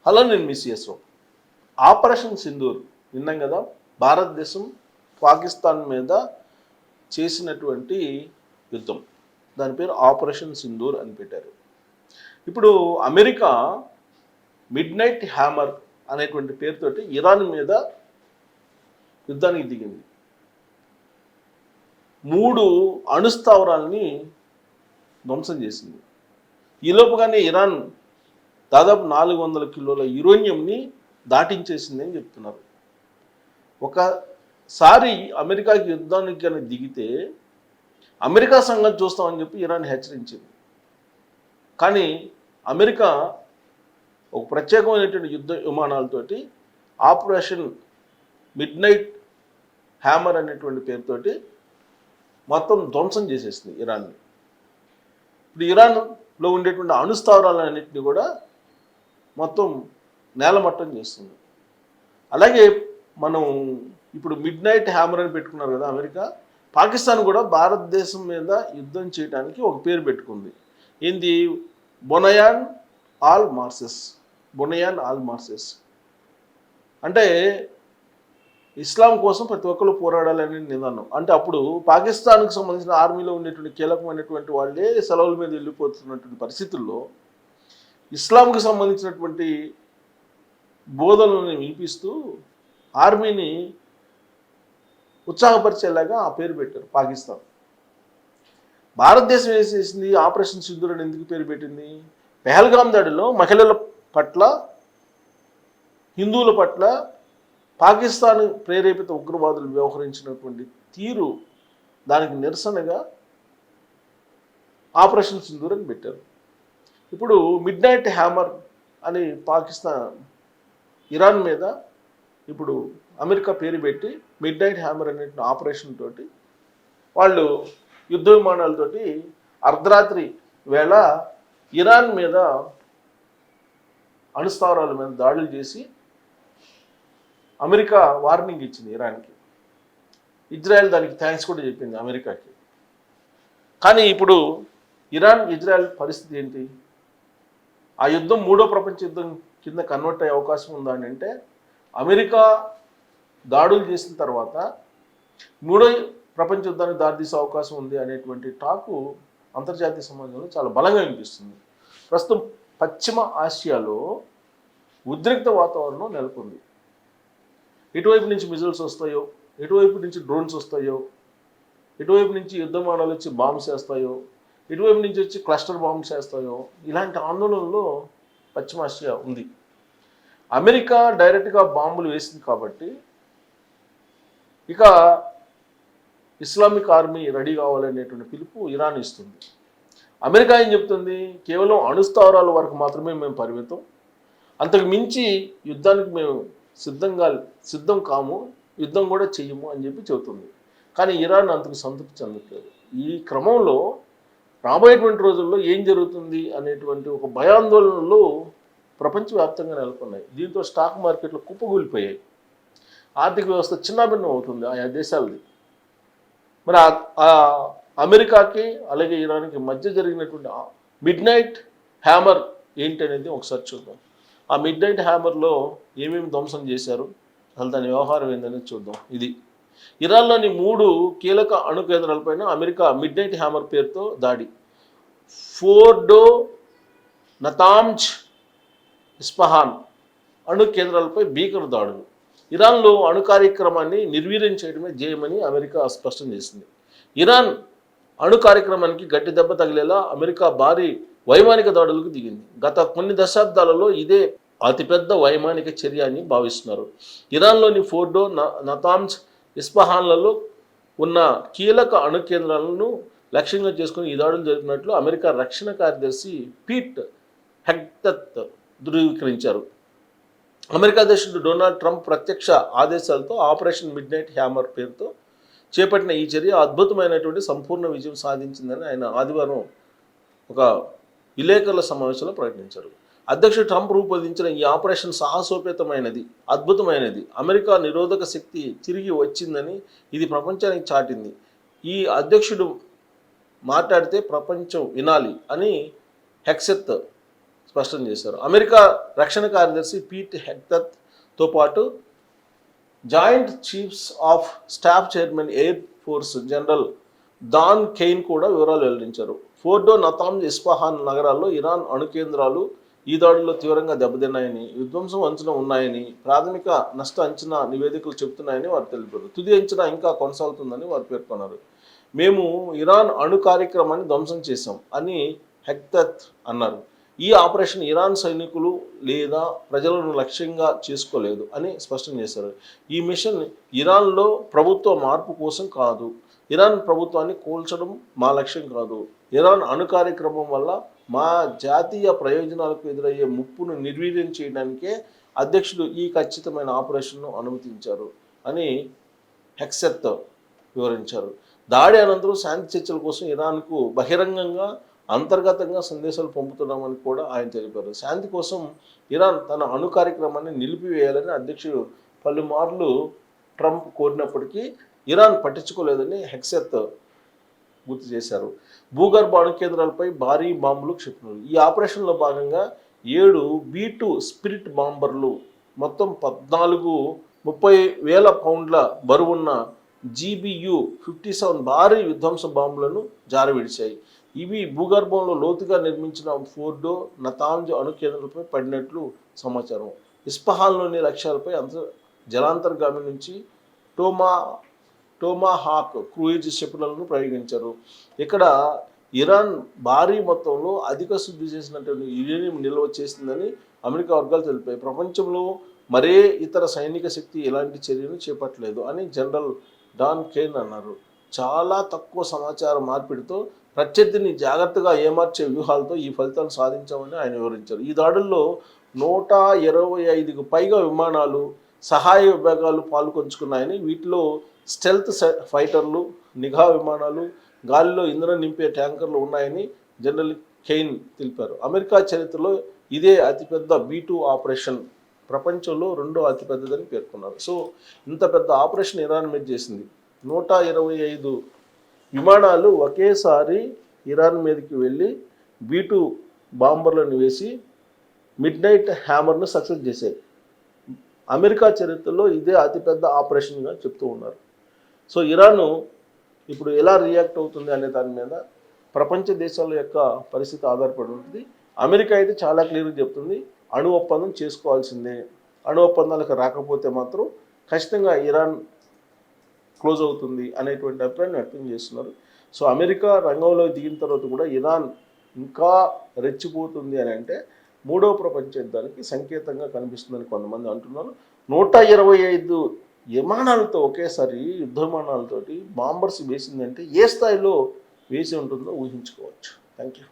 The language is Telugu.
హలో, నేను మిస్ చేసాం. ఆపరేషన్ సింధూర్ విన్నాం కదా. భారతదేశం పాకిస్తాన్ మీద చేసినటువంటి యుద్ధం, దాని పేరు ఆపరేషన్ సింధూర్ అని పెట్టారు. ఇప్పుడు అమెరికా మిడ్ నైట్ హ్యామర్ అనేటువంటి పేరుతోటి ఇరాన్ మీద యుద్ధానికి దిగింది. 3 అణుస్థావరాల్ని ధ్వంసం చేసింది. ఈలోపుగానే ఇరాన్ దాదాపు 400 కిలోల యురేనియంని దాటించేసింది అని చెప్తున్నారు. ఒకసారి అమెరికాకి యుద్ధానికి కానీ దిగితే అమెరికా సంగతి చూస్తామని చెప్పి ఇరాన్ హెచ్చరించింది. కానీ అమెరికా ఒక ప్రత్యేకమైనటువంటి యుద్ధ విమానాలతోటి ఆపరేషన్ మిడ్ నైట్ హ్యామర్ అనేటువంటి పేరుతోటి మొత్తం ధ్వంసం చేసేసింది ఇరాన్ని. ఇప్పుడు ఇరాన్లో ఉండేటువంటి అణుస్థావరాలన్నింటినీ కూడా మొత్తం నేలమట్టం చేస్తుంది. అలాగే మనం ఇప్పుడు మిడ్ నైట్ హ్యామర్ అని పెట్టుకున్నారు కదా అమెరికా. పాకిస్తాన్ కూడా భారతదేశం మీద యుద్ధం చేయడానికి ఒక పేరు పెట్టుకుంది. ఏంది? బొనయాన్ ఆల్ మార్సెస్. బొనయాన్ ఆల్ మార్సెస్ అంటే ఇస్లాం కోసం ప్రతి ఒక్కరు పోరాడాలని నిదానం. అంటే అప్పుడు పాకిస్తాన్కి సంబంధించిన ఆర్మీలో ఉండేటువంటి కీలకమైనటువంటి వాళ్ళే సెలవుల మీద వెళ్ళిపోతున్నటువంటి పరిస్థితుల్లో ఇస్లాంకి సంబంధించినటువంటి బోధనలను వినిపిస్తూ ఆర్మీని ఉత్సాహపరిచేలాగా ఆ పేరు పెట్టారు పాకిస్తాన్. భారతదేశం ఏం చేసింది? ఆపరేషన్ సింధూర్ అని ఎందుకు పేరు పెట్టింది? పెహల్గాం దాడిలో మహిళల పట్ల, హిందువుల పట్ల పాకిస్తాన్ ప్రేరేపిత ఉగ్రవాదులు వ్యవహరించినటువంటి తీరు, దానికి నిరసనగా ఆపరేషన్ సింధూర్ అని పెట్టారు. ఇప్పుడు మిడ్ నైట్ హ్యామర్ అని పాకిస్తాన్ ఇరాన్ మీద ఇప్పుడు అమెరికా పేరు పెట్టి మిడ్ నైట్ హ్యామర్ అనే ఆపరేషన్ తోటి వాళ్ళు యుద్ధ విమానాలతోటి అర్ధరాత్రి వేళ ఇరాన్ మీద అణుస్థావరాల మీద దాడులు చేసి అమెరికా వార్నింగ్ ఇచ్చింది ఇరాన్కి. ఇజ్రాయెల్ దానికి థ్యాంక్స్ కూడా చెప్పింది అమెరికాకి. కానీ ఇప్పుడు ఇరాన్ ఇజ్రాయెల్ పరిస్థితి ఏంటి? ఆ యుద్ధం 3వ ప్రపంచ యుద్ధం కింద కన్వర్ట్ అయ్యే అవకాశం ఉందా అని అంటే, అమెరికా దాడులు చేసిన తర్వాత 3వ ప్రపంచ యుద్ధానికి దారితీసే అవకాశం ఉంది అనేటువంటి టాకు అంతర్జాతీయ సమాజంలో చాలా బలంగా వినిపిస్తుంది. ప్రస్తుతం పశ్చిమ ఆసియాలో ఉద్రిక్త వాతావరణం నెలకొంది. ఎటువైపు నుంచి మిజైల్స్ వస్తాయో, ఎటువైపు నుంచి డ్రోన్స్ వస్తాయో, ఎటువైపు నుంచి యుద్ధ విమానాలు వచ్చి బాంబ్స్ వేస్తాయో, ఇటువైపు నుంచి వచ్చి క్లస్టర్ బాంబ్స్ వేస్తాయో, ఇలాంటి ఆందోళనలో పశ్చిమాసియా ఉంది. అమెరికా డైరెక్ట్గా బాంబులు వేసింది కాబట్టి ఇక ఇస్లామిక్ ఆర్మీ రెడీ కావాలనేటువంటి పిలుపు ఇరాన్ ఇస్తుంది. అమెరికా ఏం చెప్తుంది? కేవలం అణుస్థావరాల వరకు మాత్రమే మేము పరిమితం, అంతకు మించి యుద్ధానికి మేము సిద్ధం కాము, యుద్ధం కూడా చెయ్యము అని చెప్పి చెబుతుంది. కానీ ఇరాన్ అంతకు సంతృప్తి చెందట్లేదు. ఈ క్రమంలో రాబోయేటువంటి రోజుల్లో ఏం జరుగుతుంది అనేటువంటి ఒక భయాందోళనలు ప్రపంచవ్యాప్తంగా నెలకొన్నాయి. దీంతో స్టాక్ మార్కెట్లు కుప్పగూలిపోయాయి. ఆర్థిక వ్యవస్థ చిన్నాభిన్నం అవుతుంది ఆయా దేశాలది. మరి అమెరికాకి అలాగే ఇరాన్కి మధ్య జరిగినటువంటి మిడ్ నైట్ హ్యామర్ ఏంటి అనేది ఒకసారి చూద్దాం. ఆ మిడ్ నైట్ హ్యామర్లో ఏమేమి ధ్వంసం చేశారు, అసలు దాని వ్యవహారం ఏందనేది చూద్దాం. ఇది ఇరాన్లోని 3 కీలక అణు కేంద్రాలపైన అమెరికా మిడ్ నైట్ హ్యామర్ పేరుతో దాడి. ఫోర్డో, నతాంజ్, ఇస్ఫహాన్ అణు కేంద్రాలపై భీకర దాడులు. ఇరాన్లో అణు కార్యక్రమాన్ని నిర్వీర్యం చేయడమే ధ్యేయమని అమెరికా స్పష్టం చేసింది. ఇరాన్ అణు కార్యక్రమానికి గట్టి దెబ్బ తగిలేలా అమెరికా భారీ వైమానిక దాడులకు దిగింది. గత కొన్ని దశాబ్దాలలో ఇదే అతిపెద్ద వైమానిక చర్య అని భావిస్తున్నారు. ఇరాన్లోని ఫోర్డో, నతాంజ్, ఇస్ఫహాన్లలో ఉన్న కీలక అణు కేంద్రాలను లక్ష్యంగా చేసుకుని ఈ దాడులు జరిపినట్లు అమెరికా రక్షణ కార్యదర్శి పీట్ హెగ్సెత్ ధృవీకరించారు. అమెరికా అధ్యక్షుడు డొనాల్డ్ ట్రంప్ ప్రత్యక్ష ఆదేశాలతో ఆపరేషన్ మిడ్ నైట్ హ్యామర్ పేరుతో చేపట్టిన ఈ చర్య అద్భుతమైనటువంటి సంపూర్ణ విజయం సాధించిందని ఆయన ఆదివారం ఒక విలేకరుల సమావేశంలో ప్రకటించారు. అధ్యక్షుడు ట్రంప్ రూపొందించిన ఈ ఆపరేషన్ సాహసోపేతమైనది, అద్భుతమైనది, అమెరికా నిరోధక శక్తి తిరిగి వచ్చిందని ఇది ప్రపంచానికి చాటింది. ఈ అధ్యక్షుడు మాట్లాడితే ప్రపంచం వినాలి అని హెగ్సెత్ స్పష్టం చేశారు. అమెరికా రక్షణ కార్యదర్శి పీట్ హెగ్సెత్తో పాటు joint chiefs of staff chairman air force general Dan Caine కూడా వివరాలు వెల్లడించారు. ఫోర్డో, నతాంజ్, ఇస్ఫహాన్ నగరాల్లో ఇరాన్ అణు కేంద్రాలు ఈ దాడుల్లో తీవ్రంగా దెబ్బతిన్నాయని, విధ్వంసం అంచనా ఉన్నాయని, ప్రాథమిక నష్ట అంచనా నివేదికలు చెబుతున్నాయని వారు తెలిపారు. తుది అంచనా ఇంకా కొనసాగుతుందని వారు పేర్కొన్నారు. మేము ఇరాన్ అణు కార్యక్రమాన్ని ధ్వంసం చేశాం అని హెగ్సెత్ అన్నారు. ఈ ఆపరేషన్ ఇరాన్ సైనికులు లేదా ప్రజలను లక్ష్యంగా చేసుకోలేదు అని స్పష్టం చేశారు. ఈ మిషన్ ఇరాన్లో ప్రభుత్వ మార్పు కోసం కాదు, ఇరాన్ ప్రభుత్వాన్ని కూల్చడం మా లక్ష్యం కాదు. ఇరాన్ అణు కార్యక్రమం వల్ల మా జాతీయ ప్రయోజనాలకు ఎదురయ్యే ముప్పును నిర్వీర్యం చేయడానికే అధ్యక్షుడు ఈ ఖచ్చితమైన ఆపరేషన్ను అనుమతించారు అని హెగ్సెత్ వివరించారు. దాడి అనంతరం శాంతి చర్చల కోసం ఇరాన్కు బహిరంగంగా అంతర్గతంగా సందేశాలు పంపుతున్నామని కూడా ఆయన తెలిపారు. శాంతి కోసం ఇరాన్ తన అణు కార్యక్రమాన్ని నిలిపివేయాలని అధ్యక్షుడు పలుమార్లు ట్రంప్ కోరినప్పటికీ ఇరాన్ పట్టించుకోలేదని హెగ్సెత్ గుర్తు చేశారు. భూగర్భ అణు కేంద్రాలపై భారీ బాంబులు క్షిపణులు. ఈ ఆపరేషన్లో భాగంగా 7 B-2 స్పిరిట్ బాంబర్లు మొత్తం 30,000 పౌండ్ల బరువున్న GBU-57 భారీ విధ్వంస బాంబులను జారవిడిచాయి. ఇవి భూగర్భంలో లోతుగా నిర్మించిన ఫోర్డో, నతాంజ్ అణు కేంద్రాలపై పడినట్లు సమాచారం. ఇస్ఫహాన్లోని లక్ష్యాలపై జలాంతర్గామి నుంచి టోమాహాక్ క్రూయిజ్ క్షిపణులను ప్రయోగించారు. ఇక్కడ ఇరాన్ భారీ మొత్తంలో అధిక శుద్ధి చేసినటువంటి యురేనియం నిల్వ చేసిందని అమెరికా వర్గాలు తెలిపాయి. ప్రపంచంలో మరే ఇతర సైనిక శక్తి ఎలాంటి చర్యను చేపట్టలేదు అని జనరల్ డాన్ కెయిన్ అన్నారు. చాలా తక్కువ సమాచార మార్పిడితో ప్రత్యర్థిని జాగ్రత్తగా ఏమార్చే వ్యూహాలతో ఈ ఫలితాలు సాధించామని ఆయన వివరించారు. ఈ దాడుల్లో 125కు పైగా విమానాలు, సహాయ విభాగాలు పాల్పంచుకున్నాయని, వీటిలో స్టెల్త్ ఫైటర్లు, నిఘా విమానాలు, గాలిలో ఇంధనం నింపే ట్యాంకర్లు ఉన్నాయని జనరల్ కెయిన్ తెలిపారు. అమెరికా చరిత్రలో ఇదే అతిపెద్ద B-2 ఆపరేషన్, ప్రపంచంలో రెండో అతిపెద్దదని పేర్కొన్నారు. సో ఇంత పెద్ద ఆపరేషన్ ఇరాన్ మీద చేసింది. 125 విమానాలు ఒకేసారి ఇరాన్ మీదకి వెళ్ళి B-2 బాంబర్లను వేసి మిడ్నైట్ హ్యామర్ను సక్సెస్ చేశాయి. అమెరికా చరిత్రలో ఇదే అతిపెద్ద ఆపరేషన్గా చెప్తూ ఉన్నారు. సో ఇరాను ఇప్పుడు ఎలా రియాక్ట్ అవుతుంది అనే దాని మీద ప్రపంచ దేశాల యొక్క పరిస్థితి ఆధారపడి ఉంటుంది. అమెరికా అయితే చాలా క్లియర్గా చెప్తుంది, అణు ఒప్పందం చేసుకోవాల్సిందే, అణు ఒప్పందాలకు రాకపోతే మాత్రం ఖచ్చితంగా ఇరాన్ క్లోజ్ అవుతుంది అనేటువంటి అభిప్రాయాన్ని వ్యక్తం చేస్తున్నారు. సో అమెరికా రంగంలో దిగిన తర్వాత కూడా ఇరాన్ ఇంకా రెచ్చిపోతుంది అని అంటే మూడవ ప్రపంచ యుద్ధానికి సంకేతంగా కనిపిస్తుందని కొంతమంది అంటున్నారు. 125 విమానాలతో ఒకేసారి యుద్ధ విమానాలతోటి బాంబర్స్ వేసిందంటే ఏ స్థాయిలో వేసి ఉంటుందో ఊహించుకోవచ్చు. Thank you.